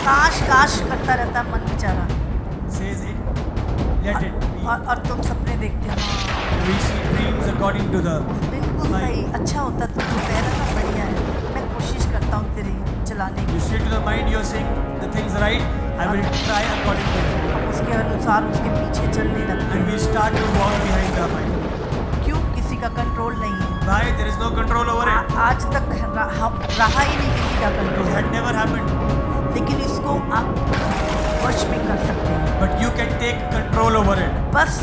काश काश करता रहता मन बेचारा। Says it, let it be. और तुम सपने देखते हो। We see dreams according to the बिल्कुल सही, अच्छा होता तू जो कह रहा था बढ़िया है, मैं कोशिश करता हूँ तेरी चलाने की। You say to the mind, you're saying the things right. I will try according to it. हम उसके अनुसार उसके पीछे चलने लगते And हैं। we start to walk behind the mind. क्यों? किसी का कंट्रोल नहीं है। Why? There is no control over it. आज तक रहा ही नहीं किसी का It control, had never happened. लेकिन इसको आप वश में कर सकते हैं। But you can take control over it. बस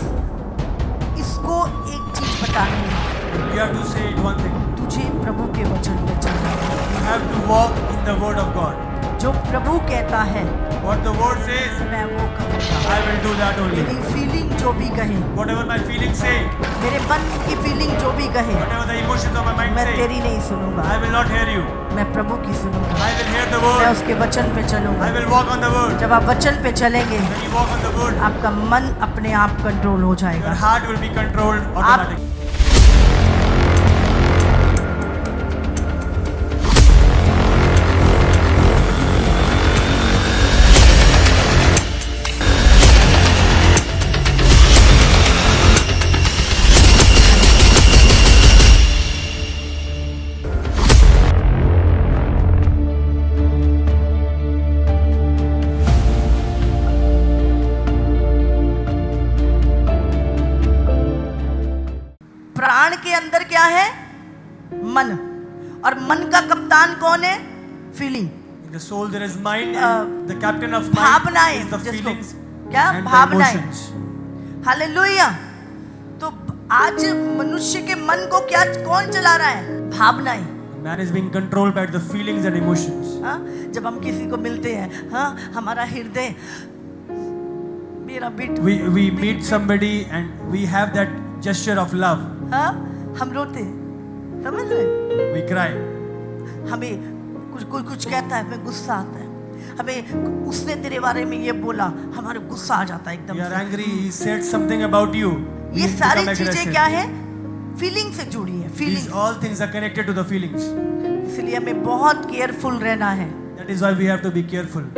इसको एक चीज बतानी है, You have to say it one thing. तुझे प्रभु के वचन पे चलना है। You have to walk in the word of God. जो प्रभु कहता है What the word says, मैं वो करूँगा। I will do that only. मेरी फीलिंग जो भी कहे, Whatever my feelings say, मेरे मन की फीलिंग जो भी कहे, whatever the emotions of my mind मैं say, तेरी नहीं सुनूंगा, I will not hear you. मैं प्रभु की सुनूंगा। I will hear the मैं word. उसके वचन पे I चलूंगा। will walk on the word. जब आप वचन पे चलेंगे, When you walk on the word, आपका मन अपने आप कंट्रोल हो your जाएगा। heart will be controlled automatically. प्राण के अंदर क्या है? मन। और मन का कप्तान कौन है? Feeling. In the soul there is mind, and the captain of mind भावनाएं, is the जिसको feelings क्या? and the भावनाएं। emotions. हालेलुया। तो आज मनुष्य के मन को क्या कौन चला रहा है? भावनाएं। Man is being controlled by the feelings and emotions. हाँ, जब हम किसी को मिलते हैं, हाँ, हमारा हृदय, मेरा beat, We meet somebody and we have that gesture of love. हाँ, हम रोते, समझ रहे? We cry. हमें कुछ कहता है, हमें गुस्सा आता है। हमें उसने तेरे बारे में ये बोला, हमारे गुस्सा आ जाता है एकदम We are से। angry. He said something about you. We ये सारी become चीजें aggressive. क्या है? फीलिंग से जुड़ी है। These feeling. all things are connected to the feelings. इसलिए हमें बहुत केयरफुल रहना है। That is why we have to be careful.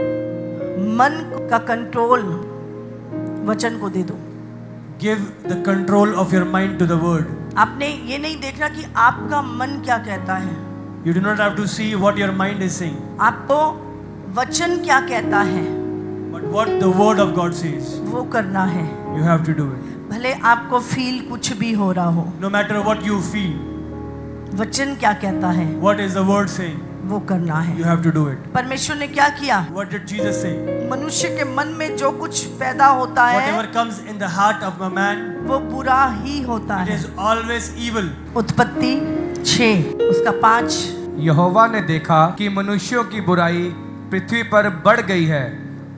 मन का कंट्रोल वचन को दे दो। Give the control of your mind to the word. आपने ये नहीं देखना कि आपका मन क्या कहता है, You do not have to see what your mind is saying, आपको वचन क्या कहता है but what the word of God says. वो करना है। You have to do it. भले आपको फील कुछ भी हो रहा हो, No matter what you feel, वचन क्या कहता है what is the word saying, वो करना है। you have to do it. परमेश्वर ने क्या किया? What did Jesus say? मनुष्य के मन में जो कुछ पैदा होता है Whatever comes in the heart of a man, वो बुरा ही होता it है। is always evil. उत्पत्ति 6 उसका 5। यहोवा ने देखा कि मनुष्यों की बुराई पृथ्वी पर बढ़ गई है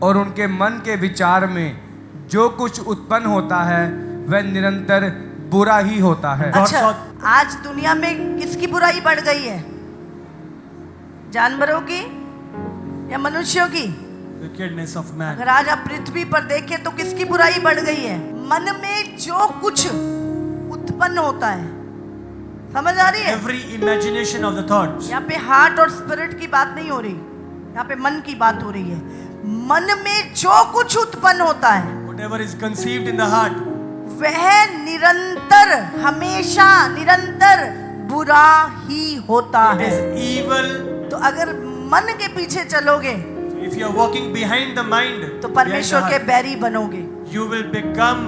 और उनके मन के विचार में जो कुछ उत्पन्न होता है वह निरंतर बुरा ही होता है। God अच्छा, saw- आज दुनिया में किसकी बुराई बढ़ गई है? जानवरों की या मनुष्यों की? Wickedness of man. अगर आज आप पृथ्वी पर देखें तो किसकी बुराई बढ़ गई है? मन में जो कुछ उत्पन्न होता है। समझ आ रही है? Every imagination of the thoughts. यहाँ पे हार्ट और स्पिरिट की बात नहीं हो रही, यहाँ पे मन की बात हो रही है। मन में जो कुछ उत्पन्न होता है Whatever is conceived in the heart, वह निरंतर, हमेशा निरंतर बुरा ही होता it है। is evil. तो अगर मन के पीछे चलोगे If you are walking behind the mind, तो behind the परमेश्वर के heart, बैरी बनोगे। you will become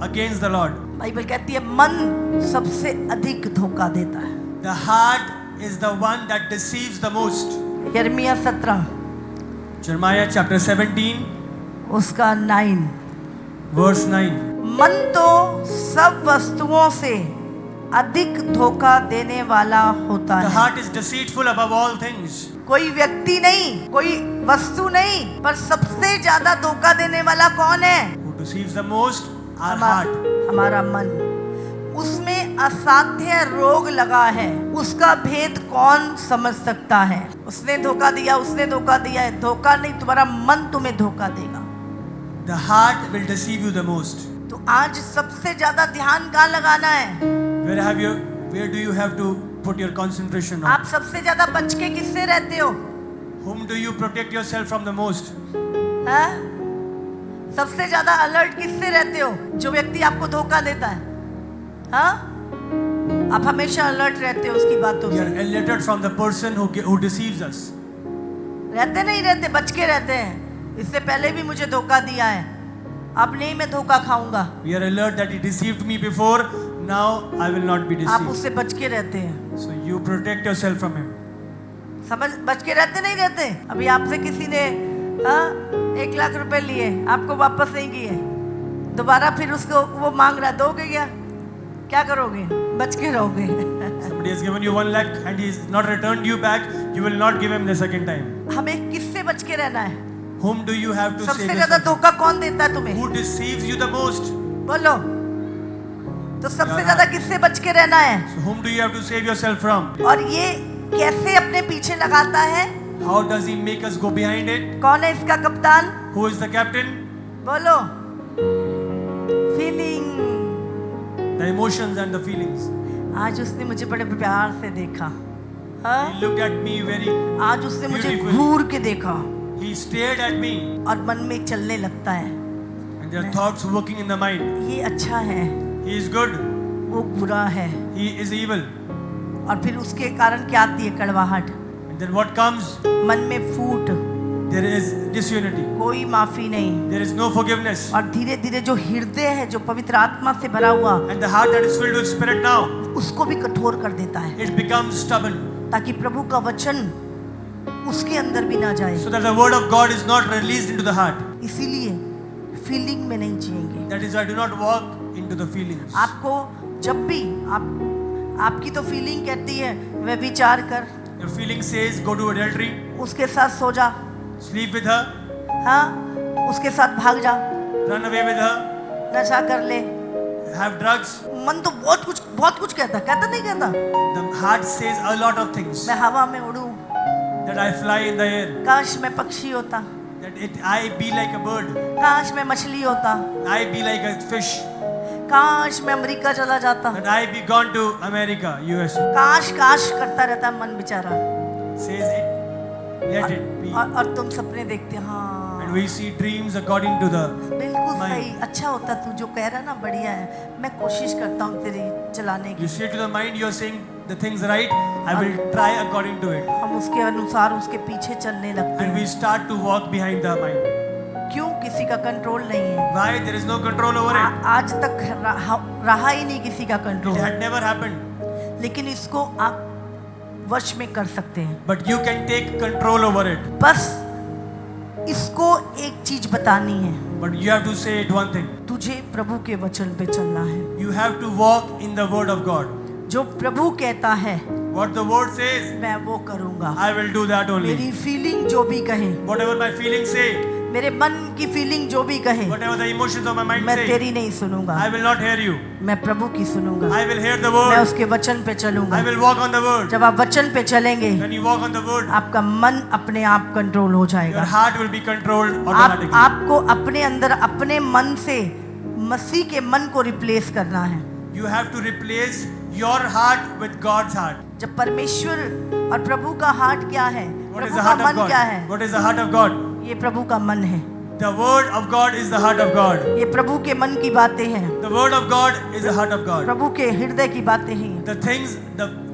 against the Lord. Bible कहती है मन सबसे अधिक धोखा देता है। The heart is the one that deceives the most. यिर्मयाह 17 Jeremiah chapter 17, उसका 9। verse 9. मन तो सब वस्तुओं से अधिक धोखा देने वाला होता The है। heart is deceitful above all things. कोई व्यक्ति नहीं, कोई वस्तु नहीं, पर सबसे ज्यादा धोखा देने वाला कौन है? Who deceives the most? Our heart. हमारा मन। उसमें असाध्य रोग लगा है, उसका भेद कौन समझ सकता है? उसने धोखा दिया, उसने धोखा दिया है। धोखा नहीं, तुम्हारा मन तुम्हें धोखा देगा। The heart will deceive you the most. तो आज सबसे ज्यादा ध्यान कहाँ लगाना है? Where do you have to put your concentration on? आप सबसे ज्यादा बच के किससे रहते हो? Whom do you protect yourself from the most? हाँ? सबसे ज्यादा अलर्ट किससे रहते हो? जो व्यक्ति आपको धोखा देता है। हाँ? आप हमेशा अलर्ट रहते हो उसकी बातों We से। are alerted from the person who deceives us. रहते नहीं रहते, बच के रहते हैं। इससे पहले भी मुझे धोखा दिया है, अब नहीं मैं धोखा खाऊंगा। We are alert that he deceived me before. Now I will not be आप deceived. उससे बच के रहते हैं। So you protect yourself from him. समझ, बच के रहते नहीं रहते। अभी आपसे किसी ने 1 लाख रुपए लिए, आपको वापस नहीं किए, दोबारा फिर उसको वो मांग रहा, दोगे क्या? क्या करोगे? बच के रहोगे। Somebody has given you 1 lakh and he has not returned you back. You will not give him the second time. हमें किससे बच के रहना है? Whom do you have to सबसे save ज्यादा yourself? धोखा कौन देता है तुम्हें? Who deceives you the most? बोलो। तो सबसे ज्यादा किससे बच के रहना है? So whom do you have to save yourself from? और ये कैसे अपने पीछे लगाता है? How does he make us go behind it? कौन है इसका कप्तान? Who is the captain? बोलो। Feeling. The emotions and the feelings. आज उसने मुझे बड़े प्यार से देखा। हाँ? He looked at me very. आज उसने मुझे Beautiful. घूर के देखा He stared at me, और मन में चलने लगता है, and there are thoughts working in the mind. ये अच्छा है, He is good. वो बुरा है। He is evil. और फिर उसके कारण क्या आती है? कड़वाहट। And then what comes? मन में फूट, There is disunity. कोई माफी नहीं। There is no forgiveness. और धीरे धीरे जो हृदय है, जो पवित्र आत्मा से भरा हुआ, And the heart that is filled with spirit now, उसको भी कठोर कर देता है, it becomes stubborn. ताकि प्रभु का वचन उसके अंदर भी ना जाए। So that the word of God is not released into the heart. इसीलिए फीलिंग में नहीं जिएंगे। That is, I do not walk into the feelings. आपको जब भी आपकी तो फीलिंग कहती है वह विचार कर, Your feeling says go to adultery, उसके साथ सो जा, sleep with her, हाँ, उसके साथ भाग जा, run away with her, नशा कर ले। have drugs. मन तो बहुत कुछ कहता नहीं कहता? The heart says a lot of things. मैं हवा में उड़ूं, That I fly in the air. काश मैं पक्षी होता, That I be like a bird. काश मैं मछली होता, I be like a fish. काश मैं अमेरिका चला जाता। That I be gone to America, USA. काश करता रहता है मन बेचारा। Says it. Let it be. और तुम सपने देखते, हाँ And we see dreams according to the बिल्कुल mind. सही, अच्छा होता तू जो कह रहा ना, बढ़िया है, मैं कोशिश करता हूँ तेरी चलाने की। You say to the mind, you are saying the things right. I will try according to it. हम उसके अनुसार उसके पीछे चलने लगते And we हैं। start to walk behind the mind. क्यों? किसी का कंट्रोल नहीं है। Why? There is no control over it. आज तक रहा ही नहीं किसी का It control, had never happened. लेकिन इसको आप वश में कर सकते हैं। But you can take control over it. बस इसको एक चीज बतानी है, But you have to say it one thing. तुझे प्रभु के वचन पे चलना है। You have to walk in the word of God. जो प्रभु कहता है What the word says, मैं वो करूंगा। I will do that only. मेरी फीलिंग जो भी कहे, Whatever my feelings say, मेरे मन की फीलिंग जो भी कहे, whatever the emotions of my mind मैं say, तेरी नहीं सुनूंगा, I will not hear you. मैं प्रभु की सुनूंगा। I will hear the मैं word. उसके वचन पे चलूंगा। I will walk on the word. जब आप वचन पे चलेंगे, When you walk on the word, आपका मन अपने आप कंट्रोल हो your जाएगा। heart will be controlled आप automatically. आपको अपने अंदर अपने मन से मसीह के मन को रिप्लेस करना है। You have to replace your heart with God's heart. जब परमेश्वर और प्रभु का हार्ट क्या है, What is प्रभु the का heart of मन क्या God? है? What is the heart of God? ये प्रभु का मन है, The word of God is the heart of God. ये प्रभु के मन की बातें हैं, The word of God is the heart of God. प्रभु के हृदय की बातें हैं। The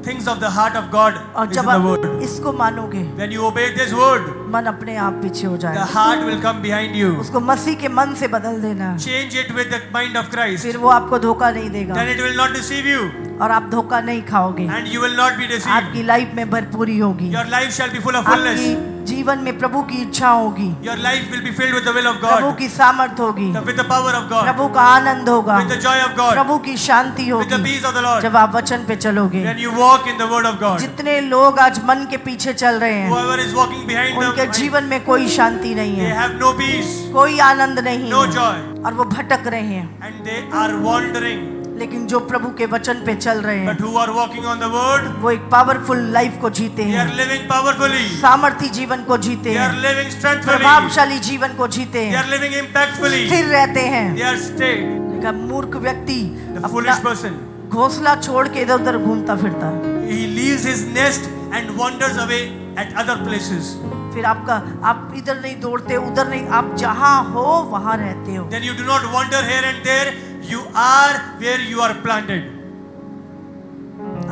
things of the heart of God और is जब in the आप word. इसको मानोगे, When you obey this word, मन अपने आप पीछे हो the जाएगा। heart will come behind you. उसको मसीह के मन से बदल देना, Change it with the mind of Christ. फिर वो आपको धोखा नहीं देगा Then it will not deceive you, और आप धोखा नहीं खाओगे। and you will not be deceived. आपकी लाइफ में भरपूरी होगी, Your life shall be full of fullness. आपकी जीवन में प्रभु की इच्छा होगी, Your life will be filled with the will of Prabhu God, की सामर्थ होगी, with the power of God, प्रभु का आनंद होगा, with the joy of God, प्रभु की शांति with the होगी peace of the Lord. जब आप वचन पे चलोगे। When you walk in the word of God, जितने लोग आज मन के पीछे चल रहे हैं, whoever is walking behind उनके them, जीवन में कोई शांति नहीं they है, have no peace, कोई आनंद नहीं no है, joy, और वो भटक रहे हैं। and they are wandering. लेकिन जो प्रभु के वचन पे चल रहे But हैं, who are walking on the word, वो एक पावरफुल लाइफ को जीते they are हैं, living powerfully, सामर्थी जीवन को जीते they are हैं, living strengthfully, प्रभावशाली जीवन को जीते they हैं, are living impactfully, स्थिर रहते हैं। they are stayed. लेकिन मूर्ख व्यक्ति The अपना foolish person, घोंसला छोड़ के इधर उधर घूमता फिरता है, he leaves his nest and wanders away at other places. फिर आप इधर नहीं दौड़ते, उधर नहीं, आप जहां हो वहां रहते हो. Then you do not wander here and there. You are where you are planted.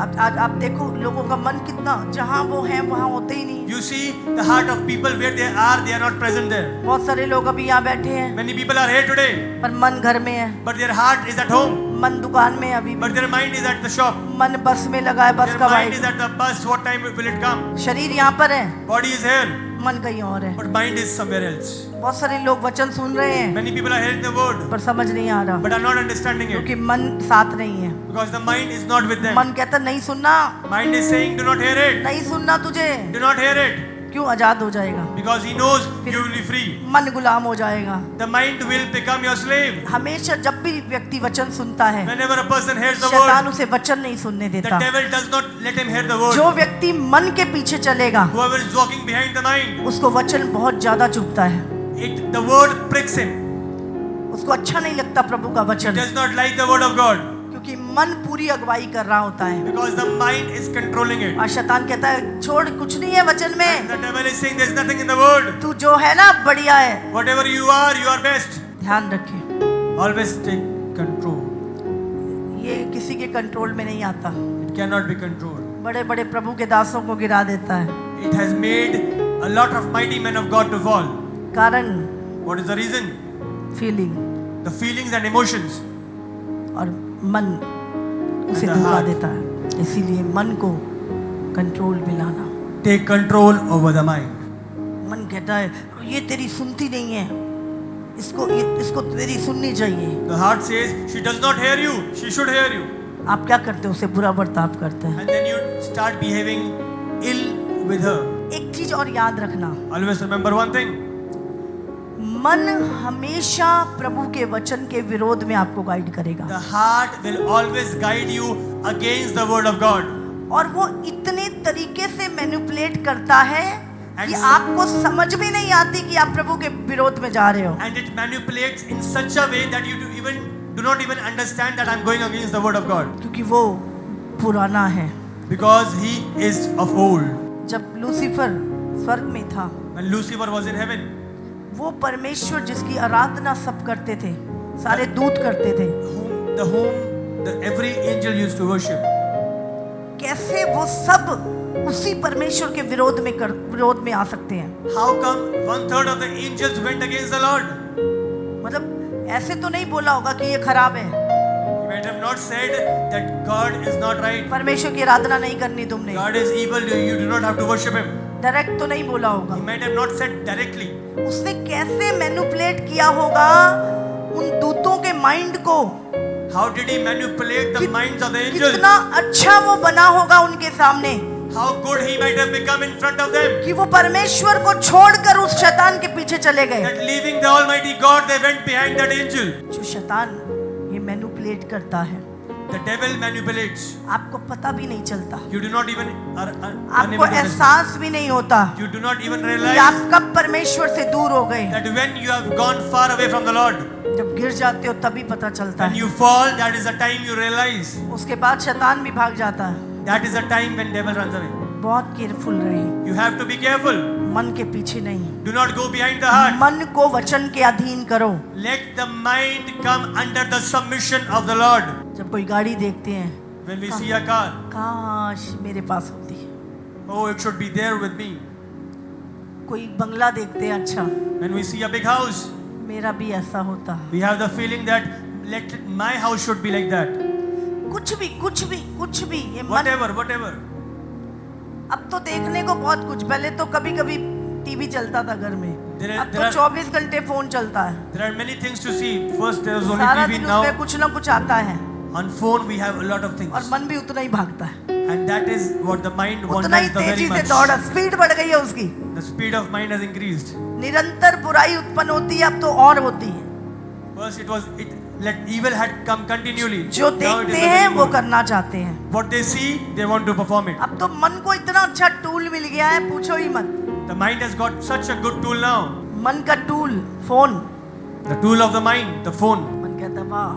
आप देखो लोगों का मन कितना, जहां वो है वहां होते ही नहीं. You see the heart of people where they are not present there. बहुत सारे लोग अभी यहाँ बैठे हैं Many people are here today, पर मन घर में है, but their heart is at home. मन दुकान में है अभी But भी, their mind is at the shop. मन बस में लगा है, बस Their कब mind is आएगी. at the bus. What time will it come? शरीर यहाँ पर है, Body is here, मन कहीं और है. but mind is somewhere else. बहुत सारे लोग वचन सुन रहे हैं Many people are hearing the word, पर समझ नहीं आ रहा, but are not understanding it क्योंकि मन साथ नहीं है. because the mind is not with them. मन कहता नहीं सुनना, Mind is saying, "Do not hear it. नहीं सुनना तुझे. Do not hear it," क्यों? आजाद हो जाएगा, because he knows you will be free. मन गुलाम हो जाएगा. The mind will become your slave. हमेशा जब भी व्यक्ति वचन सुनता है, Whenever a person hears the शैतान word, उसे वचन नहीं सुनने the देता. devil does not let him hear the word. जो व्यक्ति मन के पीछे चलेगा Whoever is walking behind the mind, उसको वचन बहुत ज्यादा चुभता है, the word pricks him. उसको अच्छा नहीं लगता प्रभु का He वचन, does not like the word of God क्योंकि मन पूरी अगुवाई कर रहा होता है. because the mind is controlling it. और शैतान कहता है छोड़, कुछ नहीं है वचन में, The devil is saying there's nothing in the word. तू जो है ना बढ़िया है. Whatever you are best. ध्यान रखे, Always take control. ये किसी के कंट्रोल में नहीं आता. It cannot be controlled. बड़े बड़े प्रभु के दासों को गिरा देता है. It has made a lot of mighty men of God to fall. कारण What is the reason? Feeling, The feelings and emotions. और मन उसे And the धोखा heart. देता है. इसीलिए मन को कंट्रोल में लाना. Take control over the mind. मन कहता है ये तेरी सुनती नहीं है, इसको तेरी सुननी चाहिए. The heart says she does not hear you. She should hear you. आप क्या करते हो? उसे बुरा बर्ताव करते हैं. And then you start behaving ill with her. एक चीज और याद रखना, Always remember one thing. मन हमेशा प्रभु के वचन के विरोध में आपको गाइड करेगा. The heart will always guide you against the word of God. और वो इतने तरीके से मैनिपुलेट करता है कि And- आपको समझ भी नहीं आती कि आप प्रभु के विरोध में जा रहे हो. And it manipulates in such a way that you do not even understand that I'm going against the word of God. क्योंकि वो पुराना है. Because he is of old. जब लूसीफर स्वर्ग में था, When Lucifer was in heaven, वो परमेश्वर जिसकी आराधना सब करते थे, सारे दूत करते थे, whom every angel used to worship. कैसे वो सब उसी परमेश्वर के विरोध में आ सकते हैं? How come 1/3 of the angels went against the Lord? मतलब ऐसे तो नहीं बोला होगा कि ये खराब है, He might have not said that God is not right. परमेश्वर की आराधना नहीं करनी तुमने. God is evil. You do not have to worship him. Direct तो नहीं बोला होगा. He might have not said directly. उसने कैसे मैनिपुलेट किया होगा उन दूतों के माइंड को? How did he manipulate the minds of the angels? कितना अच्छा वो बना होगा उनके सामने How good he might have become in front of them. कि वो परमेश्वर को छोड़कर उस शैतान के पीछे चले गए. That leaving the Almighty God, they went behind that angel. जो शैतान ये मैनिपुलेट करता है, The devil manipulates. आपको पता भी नहीं चलता, You do not even are आपको unable to understand. एहसास भी नहीं होता You do not even कि realize आप कब परमेश्वर से दूर हो गए. that when you have gone far away from the Lord, जब गिर जाते हो तभी पता चलता when है. you fall, that is the time you realize. उसके बाद शैतान भी भाग जाता है. That is the time when devil runs away. बहुत केयरफुल रहिए, You have to be careful. मन के पीछे नहीं, Do not go behind the heart. मन को वचन के अधीन करो. Let the mind come under the submission of the Lord. जब कोई गाड़ी देखते हैं, When we see a car, काश मेरे पास होती. oh, it should be there with me. कोई बंगला देखते हैं, अच्छा When we see a big house, मेरा भी ऐसा होता. we have the feeling that my house should be like that. कुछ भी ये मन. Whatever. अब तो देखने को बहुत कुछ, पहले तो कभी कभी टीवी चलता था घर में, अब तो 24 घंटे फोन चलता है. There are many things to see. First there was only सारा TV. दिन Now उसमें कुछ ना कुछ आता है on phone we have a lot of और things. मन भी उतना ही भागता है, And that is what the mind उतना ही wants the very तेजी से much. दौड़ा, स्पीड बढ़ गई है उसकी. The speed of mind has increased. निरंतर बुराई उत्पन्न होती है, अब तो और होती है. First like evil had come continually. जो Now it देखते is the हैं very वो good. करना चाहते हैं. What they see, they want to perform it. अब तो मन को इतना अच्छा टूल मिल गया है, पूछो ही मत. The mind has got such a good tool now. मन का tool phone. The tool of the mind, the phone. मन कहता वाह,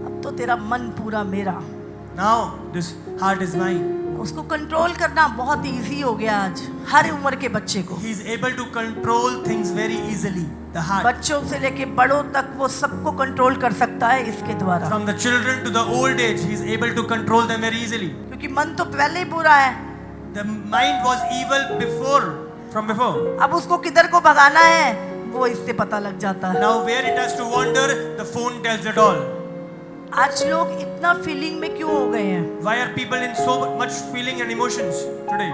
अब तो तेरा मन पूरा मेरा. Now this heart is mine. उसको कंट्रोल करना बहुत इजी हो गया आज हर उम्र के बच्चे को। He is able to control things very easily. The heart. बच्चों से लेके बड़ों तक वो सबको कंट्रोल कर सकता है इसके द्वारा, From the children to the old age, he is able to control them very easily. क्योंकि मन तो पहले ही बुरा है। The mind was evil before, from before. अब उसको किधर को भगाना है वो इससे पता लग जाता है। Now where it has to wander, the phone tells it all. आज लोग इतना फीलिंग में क्यों हो गए हैं? Why are people in so much feeling and emotions today?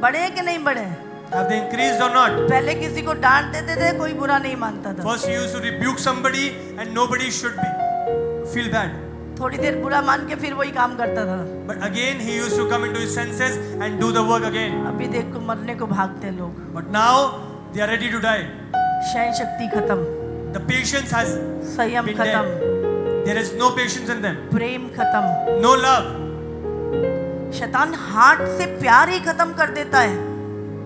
बड़े हैं कि नहीं बड़े? Have they increased or not? पहले किसी को डांट देते थे, कोई बुरा नहीं मानता था। First he used to rebuke somebody and nobody should feel bad. थोड़ी देर बुरा मान के फिर वही काम करता था। But again he used to come into his senses and do the work again. अभी देखो मरने को भागते हैं लोग। But now they are ready to die. सहन शक्ति खत्म, The patience has संयम been खत्म, dead. There is no patience in them. प्रेम खत्म। No love. शैतान हार्ट से प्यार ही खत्म कर देता है।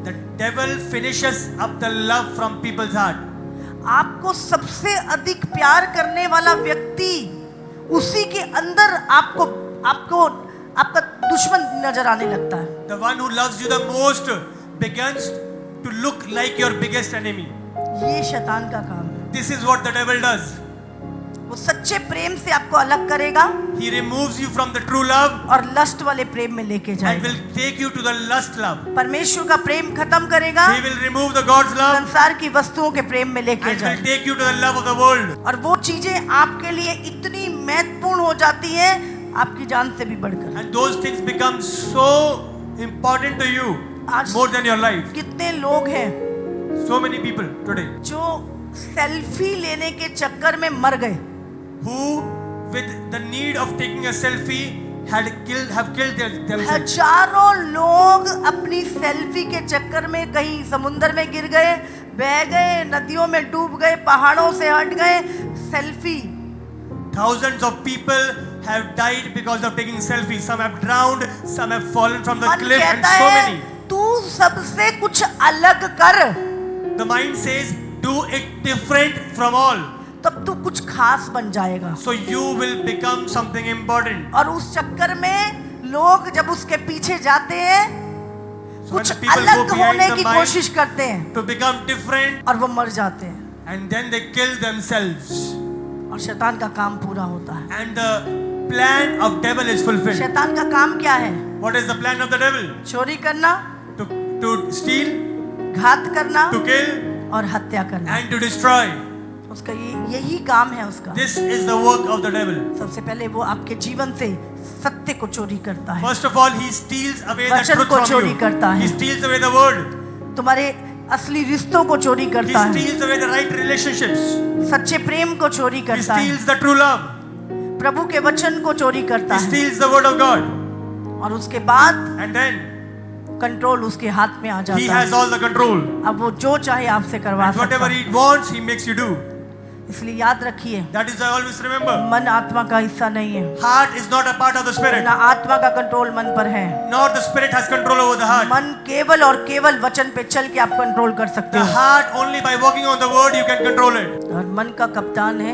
The devil finishes up the love from people's heart. आपको सबसे अधिक प्यार करने वाला व्यक्ति उसी के अंदर आपको आपका दुश्मन नजर आने लगता है। The one who loves you the most begins to look like your biggest enemy. ये शैतान का काम है। This is what the devil does. वो सच्चे प्रेम से आपको अलग करेगा He removes you from the true love और लस्ट वाले प्रेम में लेके and जाएगा। will take you to the lust love. परमेश्वर का प्रेम खत्म करेगा, He will remove the God's love संसार की वस्तुओं के प्रेम में लेके and will जाएगा। take you to the love of the world. और वो चीजें आपके लिए इतनी महत्वपूर्ण हो जाती हैं, आपकी जान से भी बढ़कर। And those things become so important to you आज more than your life. कितने लोग हैं So many people today जो सेल्फी लेने के चक्कर में मर गए। who with the need of taking a selfie have killed themselves. हजारों लोग अपनी सेल्फी के चक्कर में कहीं समुद्र में गिर गए, बह गए, नदियों में डूब गए, पहाड़ों से हट गए। Selfie, Thousands of people have died because of taking selfies. Some have drowned, some have fallen from the मन cliff, and कहता so है many. तू सबसे कुछ अलग कर, The mind says, do it different from all. तब तू कुछ खास बन जाएगा। So you will become something important. और उस चक्कर में लोग जब उसके पीछे जाते हैं, So when कुछ the people अलग go behind होने the की mind कोशिश करते हैं to become different, और वो मर जाते हैं, and then they kill themselves. और शैतान का काम पूरा होता है। And the plan of devil is fulfilled. शैतान का काम क्या है? What is the plan of the devil? चोरी करना, To steal, घात करना to kill, और हत्या करना। and to destroy. उसका यही काम है उसका। This is the work of the devil. सबसे पहले वो आपके जीवन से सत्य को चोरी करता है, First of all, he steals away the वचन truth को from चोरी you. करता है। He steals away the word. तुम्हारे असली रिश्तों को चोरी He करता है, steals away the right relationships. सच्चे प्रेम को चोरी He करता है, steals the true love. प्रभु के वचन को चोरी करता He है, steals the word of God. और उसके बाद And then कंट्रोल उसके हाथ में आ he जाता has है। all the control. अब वो जो चाहे आपसे करवा And सकता whatever है। he wants, he makes you do. इसलिए याद रखिए, That is I always remember. मन आत्मा का हिस्सा नहीं है, Heart is not a part of the spirit. ना आत्मा का कंट्रोल मन पर है। Nor the spirit has control over the heart. मन केवल और केवल वचन पे चल के आप कंट्रोल कर सकते The हो, heart, only by walking on the word, you can control it. और मन का कप्तान है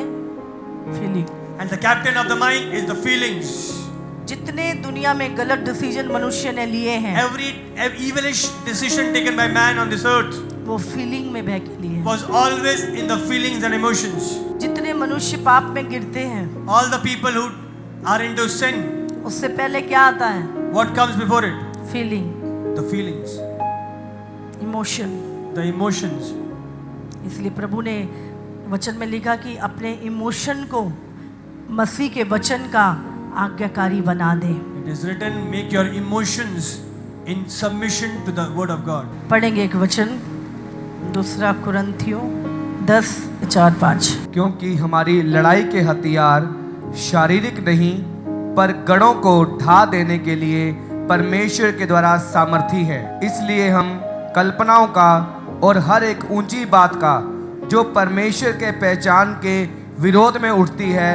feeling. And the captain of the mind is the feelings. जितने दुनिया में गलत डिसीजन मनुष्य ने लिए हैं, Every evilish decision taken by man on this earth वो फीलिंग में बह के लिए। was always in the feelings and emotions. जितने मनुष्य पाप में गिरते हैं, All the people who are into sin, उससे पहले क्या आता है? what comes before it? Feeling, The feelings, emotion. the emotions. इसलिए प्रभु ने वचन में लिखा कि अपने इमोशन को मसीह के वचन का आज्ञाकारी बना दे। It is written, make your emotions in submission to the word of God. पढ़ेंगे एक वचन, दूसरा कुरिन्थियों 10:4-5। क्योंकि हमारी लड़ाई के हथियार शारीरिक नहीं पर गढ़ों को ढा देने के लिए परमेश्वर के द्वारा सामर्थी है। इसलिए हम कल्पनाओं का और हर एक ऊंची बात का जो परमेश्वर के पहचान के विरोध में उठती है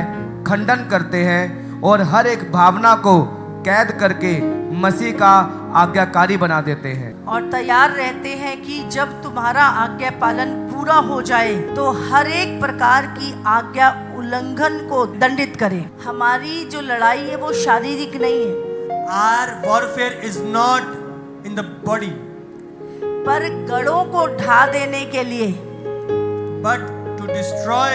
खंडन करते हैं और हर एक भावना को कैद करके मसीह का आज्ञाकारी बना देते हैं और तैयार रहते हैं कि जब तुम्हारा आज्ञा पालन पूरा हो जाए तो हर एक प्रकार की आज्ञा उल्लंघन को दंडित करें। हमारी जो लड़ाई है वो शारीरिक नहीं है, Our warfare is not in the body, पर गढ़ों को ढा देने के लिए but to destroy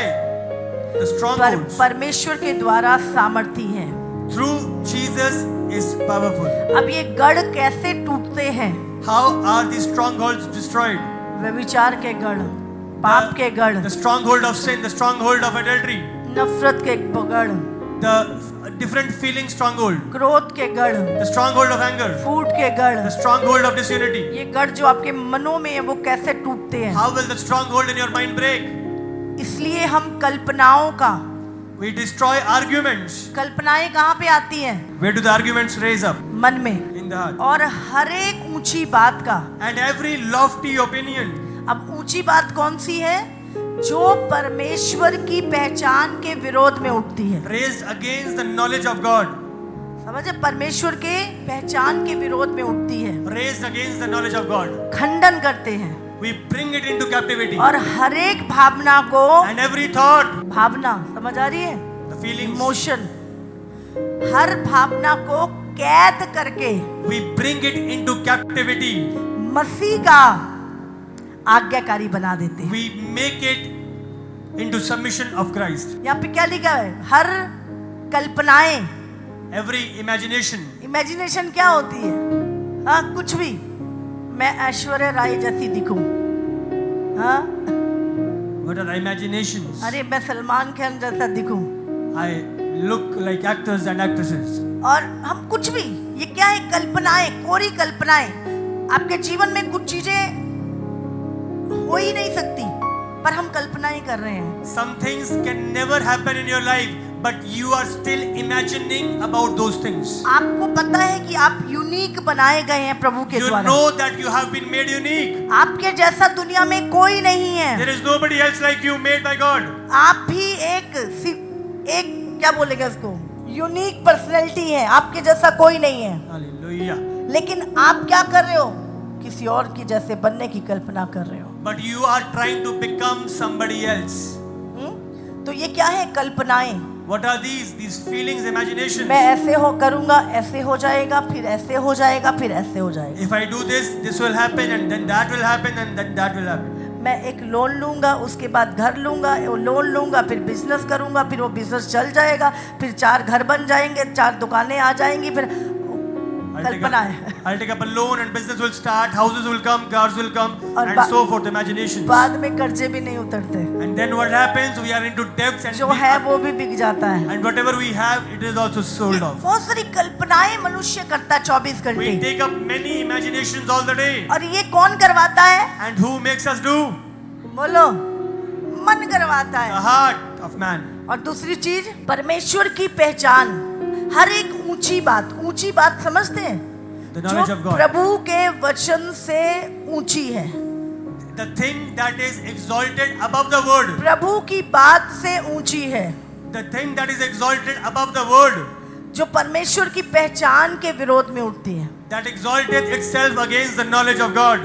the strongholds. परमेश्वर के द्वारा सामर्थी है। Through Jesus is powerful. अब ये गढ़ कैसे टूटते हैं? How are these strongholds destroyed? व्यभिचार के गढ़, पाप के गढ़, The stronghold of sin, the stronghold of adultery, नफरत के गढ़, the different feeling stronghold, क्रोध के गढ़, the stronghold of anger, फूट के गढ़, the stronghold of disunity. ये गढ़ जो आपके मनों में है वो कैसे टूटते हैं? How will the stronghold in your mind break? इसलिए हम कल्पनाओं का, We destroy arguments. कल्पनाएं कहाँ पे आती हैं? Where do the arguments raise up? मन में। In the heart. और हर एक ऊंची बात का, And every lofty opinion. अब ऊंची बात कौन सी है? जो परमेश्वर की पहचान के विरोध में उठती है। Raised against the knowledge of God. समझे? परमेश्वर के पहचान के विरोध में उठती है, Raised against the knowledge of God. खंडन करते हैं। We bring it into captivity. और हर एक भावना को, And every thought, भावना समझ आ रही है? the feelings, इमोशन, हर भावना को कैद करके we bring it into captivity. मसीह का आज्ञाकारी बना देते हैं। We make it into submission of Christ. यहाँ पे क्या लिखा है? हर कल्पनाएं, Every imagination. इमेजिनेशन क्या होती है? हाँ, कुछ भी। मैं ऐश्वर्या राय जैसी दिखूं, हाँ, What are imaginations? अरे मैं सलमान खान जैसा दिखूं, I look like actors and actresses. और हम कुछ भी, ये क्या है? कल्पनाएं, कोरी कल्पनाएं। आपके जीवन में कुछ चीजें हो ही नहीं सकती, पर हम कल्पनाएं कर रहे हैं। Some things can never happen in your life, but you are still imagining about those things. आपको पता है कि आप यूनिक बनाए गए हैं प्रभु के You द्वारा। know that you have been made unique. आपके जैसा दुनिया में कोई नहीं है। There is nobody else like you made by God. आप भी एक क्या बोलेंगे उसको, यूनिक पर्सनैलिटी है। आपके जैसा कोई नहीं है। Hallelujah. लेकिन आप क्या कर रहे हो? किसी और की जैसे बनने की कल्पना कर रहे हो। But you are trying to become somebody else. तो ये क्या है? कल्पनाएं। What are these? These feelings, imaginations. मैं ऐसे हो करूंगा, ऐसे हो जाएगा, फिर ऐसे हो जाएगा, फिर ऐसे हो जाएगा। If I do this, this will happen, and then that will happen, and then that will happen. मैं एक लोन लूंगा, उसके बाद घर लूंगा, वो लोन लूंगा, फिर बिजनेस करूंगा, फिर वो बिजनेस चल जाएगा, फिर 4 घर बन जाएंगे, 4 दुकानें आ जाएंगी, फिर कल्पना है। I'll take up a loan and business will start, houses will come, cars will come, और and so forth, imaginations. बाद में कर्जे भी नहीं उतरते, And then what happens? We are into debts, and जो है वो भी बिक जाता है। and whatever we have, it is also sold off. बहुत सारी कल्पनाएं मनुष्य करता है 24 We घंटे। take up many imaginations all the day. और ये कौन करवाता है? And who makes us do? बोलो, मन करवाता The है। heart of man. और दूसरी चीज, परमेश्वर की पहचान। हर एक ऊंची बात समझते हैं? The knowledge जो of God. प्रभु के वचन से ऊंची है, The thing that is exalted above the word. प्रभु की बात से ऊंची है, The thing that is exalted above the word. जो परमेश्वर की पहचान के विरोध में उठती है। That exalted itself against the knowledge of God.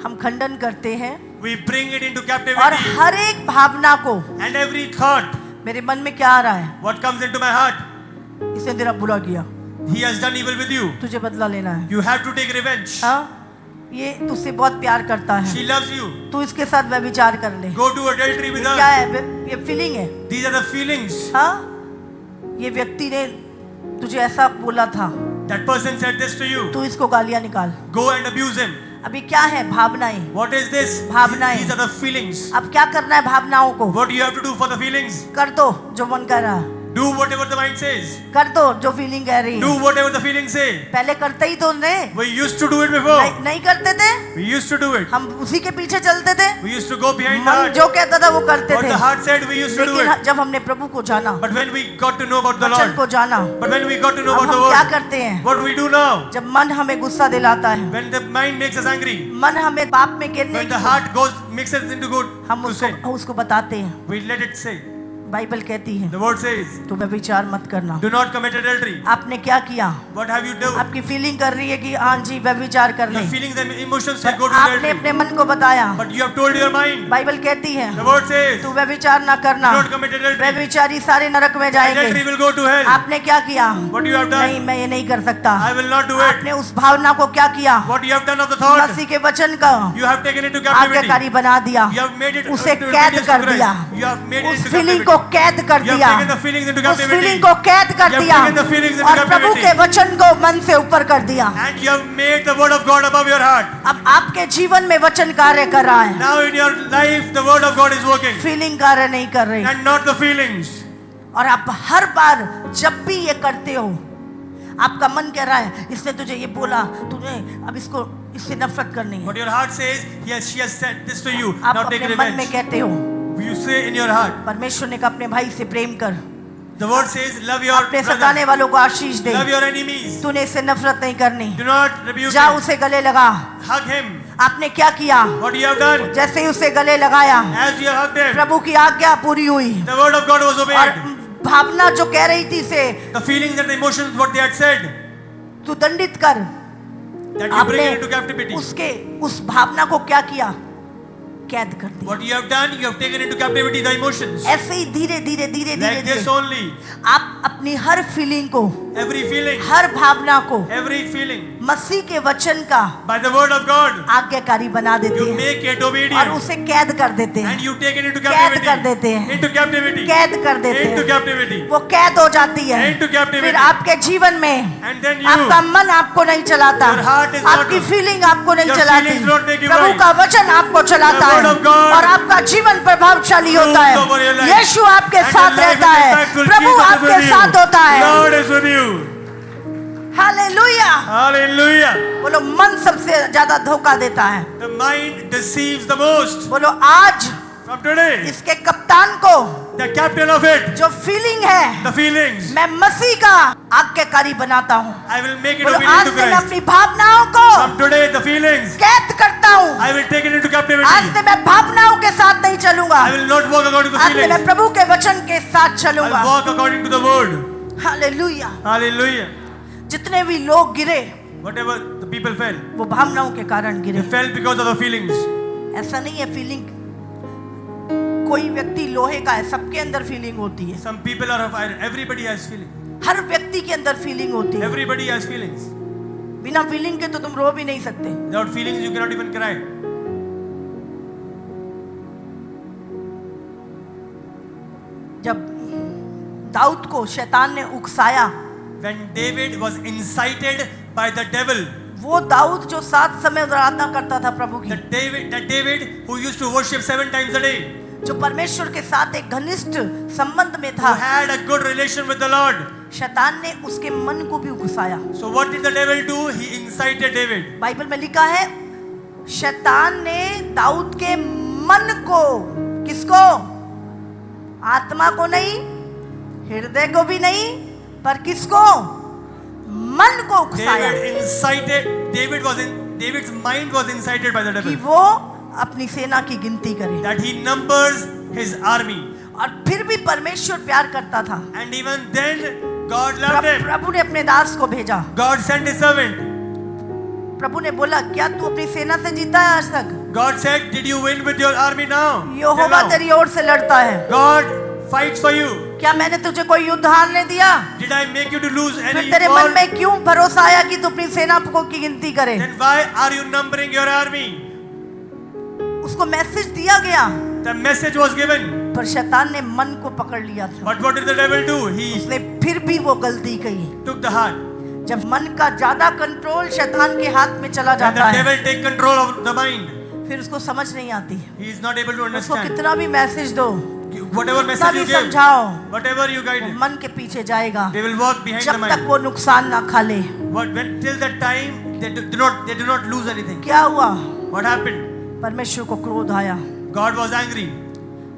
हम खंडन करते हैं We bring it into और captivity. हर एक भावना को, And every thought, मेरे मन में क्या आ रहा है? what comes into my heart, इसे तेरा बुरा किया, he has done evil with you. तुझे बदला लेना है। You have to take revenge. हाँ, ये तुझसे बहुत प्यार करता है, She loves you. तू इसके साथ व्यभिचार कर ले। Go do adultery with ये क्या her. है? ये फीलिंग है। These are the feelings. हाँ, ये व्यक्ति ने तुझे ऐसा बोला था, That person said this to you. तू इसको गालियां निकाल। Go and abuse him. अभी क्या है? भावनाएं। What is this? भावनाएं। These are the feelings. अब क्या करना है भावनाओं को? What do you have to do for the feelings? कर दो जो मन कर रहा है, Do whatever the mind says. कर दो जो फीलिंग कह रही Do है। whatever the feelings say. पहले करते ही तो ने, We used to do it before. नहीं करते थे, We used to do it. हम उसी के पीछे चलते थे। We used to go behind the मन heart. जो कहता था वो करते What थे। the heart said, we used to do लेकिन it. जब हमने प्रभु को जाना, But when we got to know about the वचन को Lord, जाना, but when we got to know अब about the हम क्या word, करते हैं? what we do now? जब मन हमें गुस्सा दिलाता है, When the mind makes us angry, मन हमें पाप में गिरने when the की, heart goes mixes into good हम to sin, उसको बताते हैं, we let it say. Bible कहती है The word says, तो व्यभिचार मत करना। do not commit adultery. आपने क्या किया? What have you done? आपकी फीलिंग कर रही है कि हाँ जी व्यभिचार कर ले, Your feelings and emotions say पर go to आपने adultery. अपने मन को बताया। But you have told your mind. Bible कहती है The word says, तू व्यभिचार ना करना, do not commit adultery. व्यभिचारी सारे नरक में Adultery जाएंगे। will go to hell. आपने क्या किया? What you have नहीं, done? मैं ये नहीं कर सकता। I will not do it. आपने उस भावना को क्या किया? What you have done of the thought, मसीह के वचन का you have taken it to captivity. आज्ञाकारी बना दिया, You have made it उसे to कैद obedience कर to Christ. दिया, You have made it उस into फीलिंग captivity. को कैद कर You have दिया, taken the feelings into उस captivity. फीलिंग को कैद कर You have दिया taken the feelings into और प्रभु captivity. के वचन को मन से ऊपर कर दिया। And you have made the word of God above your heart. अब आपके जीवन में वचन कार्य कर रहा है, Now in your life, the word of God is working. Feeling कार्य नहीं कर रही। And not the feelings. और आप हर बार जब भी ये करते हो, आपका मन कह रहा है इसने तुझे ये बोला, तुझे अब इससे नफरत करनी है। But your heart says, yes, she has said this to you. आप Now take अपने मन में revenge. कहते हो, You say in your heart. परमेश्वर ने कहा अपने भाई से प्रेम कर, The word says, love your अपने सताने brother. वालों को आशीष दे, Love your enemies. तूने इससे नफरत नहीं करनी, Do not rebuke जा him. उसे गले लगा। Hug him. आपने क्या किया? What you have done. जैसे ही उसे गले लगाया, As you have hugged him, प्रभु की आज्ञा पूरी हुई the word of God was और obeyed. भावना जो कह रही थी से The feelings and the emotions, what they had said, तू दंडित कर, that you bring आपने it into captivity. उस भावना को क्या किया? कैद कर दिया। What you have done, you have taken into captivity the emotions. ऐसे ही धीरे धीरे धीरे धीरे Like this धीरे only. आप अपनी हर फीलिंग को, Every feeling, हर भावना को every feeling, मसीह के वचन का by the word of God, आज्ञाकारी बना देते you हैं make it और obedient. उसे कैद कर देते And हैं, you take it into कैद captivity. कर देते हैं, Into captivity. कैद कर देते Into हैं, captivity. वो कैद हो जाती है। Into captivity. फिर आपके जीवन में And then you, आपका मन आपको नहीं चलाता, Your heart is not- आपकी फीलिंग आपको नहीं Your चलाती, feelings don't make you Prabhu right. का वचन आपको चलाता The है word of God और आपका जीवन प्रभावशाली होता moves over your है। life. यीशु आपके And साथ your life रहता is है, impactful. प्रभु Jesus is आपके with you. साथ होता है। Lord is with you. Hallelujah. Hallelujah. बोलो मन सबसे ज्यादा धोखा देता है। The mind deceives the most. बोलो आज From today, इसके कप्तान को the captain of it, जो फीलिंग है the feelings, मैं मसीह का आज्ञाकारी बनाता हूँ। I will make it बोलो obedient आज to से मैं Christ. अपनी भावनाओं को From today, the feelings, कैद करता हूँ। I will take it into captivity. आज से मैं भावनाओं के साथ नहीं चलूंगा, I will not walk according to the आज से मैं feelings. प्रभु के वचन के साथ I चलूंगा। will walk according to the word. Hallelujah. Hallelujah. जितने भी लोग गिरे Whatever the people fell, वो भावनाओं के कारण गिरे। they fell because of the feelings. ऐसा नहीं है फीलिंग कोई व्यक्ति लोहे का है, सबके अंदर फीलिंग होती है, Some people are of iron. Everybody has feelings. हर व्यक्ति के अंदर फीलिंग होती है। Everybody has feelings. बिना फीलिंग के तो तुम रो भी नहीं सकते। Without feelings, you cannot even cry. जब दाऊद को शैतान ने उकसाया, When David was incited by the devil, वो दाऊद जो 7 समय आराधना करता था प्रभु की, that David who used to worship 7 times a day, जो परमेश्वर के साथ एक घनिष्ठ संबंध में who था, had a good relation with the Lord. शैतान ने उसके मन को भी उकसाया। So what did the devil do? He incited David. Bible में लिखा है शैतान ने दाऊद के मन को, किसको? आत्मा को नहीं, हृदय को भी नहीं, पर किसको? मन को उकसाया David's mind was incited by the कि devil, वो अपनी सेना की गिनती करे। that he numbers his army. और फिर भी परमेश्वर प्यार करता था। And even then, God loved him. प्रभु ने अपने दास को भेजा। God sent his servant. प्रभु ने बोला क्या तू अपनी सेना से जीता है आज तक? God said, did you win with your army now? Jehovah Till now. तेरी ओर से लड़ता है। God fights for you. क्या मैंने तुझे कोई युद्ध हारने दिया? Did I make you to lose फिर any तेरे war? मन में क्यों भरोसा आया कि तू अपनी सेना को की गिनती करे? Then why are you numbering your army? उसको मैसेज दिया गया, The message was given. पर शैतान ने मन को पकड़ लिया था। But what did the devil do? He उसने फिर भी वो गलती कही। took the heart. जब मन का ज्यादा कंट्रोल शैतान के हाथ में चला And जाता the है, devil take control of the mind. फिर उसको समझ नहीं आती। He is not able to उसको understand. कितना भी मैसेज दो, Whatever कितना message भी you give, समझाओ, whatever you guide वो him, मन के पीछे जाएगा they will walk behind the जब तक mind. वो नुकसान ना खा ले। When till that time they do not lose anything. क्या हुआ? What happened? परमेश्वर को क्रोध आया। God was angry.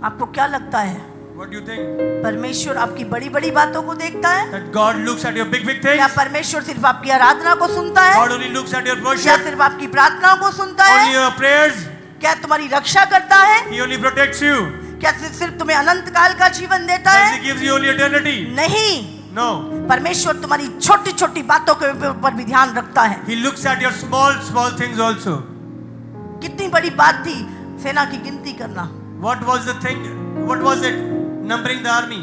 आपको क्या लगता है What do you think? परमेश्वर आपकी बड़ी बड़ी बातों को देखता है? That God looks at your big क्या things? परमेश्वर सिर्फ आपकी आराधना को सुनता है? God only looks at your क्या worship? सिर्फ आपकी प्रार्थनाओं को सुनता Only है? your prayers? क्या तुम्हारी रक्षा करता है? He only protects you. क्या सिर्फ तुम्हें अनंत काल का जीवन देता Does है? He gives you only eternity? नहीं, No. परमेश्वर तुम्हारी छोटी छोटी बातों के ऊपर भी ध्यान रखता है। He looks at your small things also. कितनी बड़ी बात थी सेना की गिनती करना, What was the thing? What was it? Numbering the army.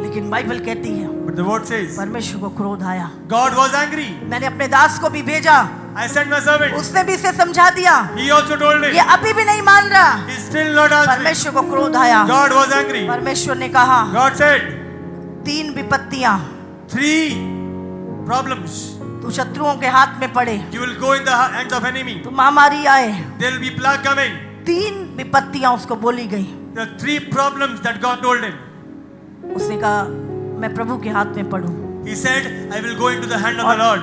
लेकिन बाइबल कहती है But the word says, परमेश्वर को क्रोध आया। God was angry. मैंने अपने दास को भी भेजा, I sent my servant. उसने भी इसे समझा दिया, He also told ये him. अभी भी नहीं मान रहा। He's still not answering. परमेश्वर को क्रोध आया। God was angry. परमेश्वर ने कहा God said, 3 विपत्तियां 3 problems. तू शत्रुओं के हाथ में पड़े, You will go in the hands of enemy. तो महामारी आए। There will be plague coming. 3 विपत्तियां उसको बोली गई। The 3 problems that God told him. उसने कहा मैं प्रभु के हाथ में पड़ूं। He said, I will go into the hand of the Lord.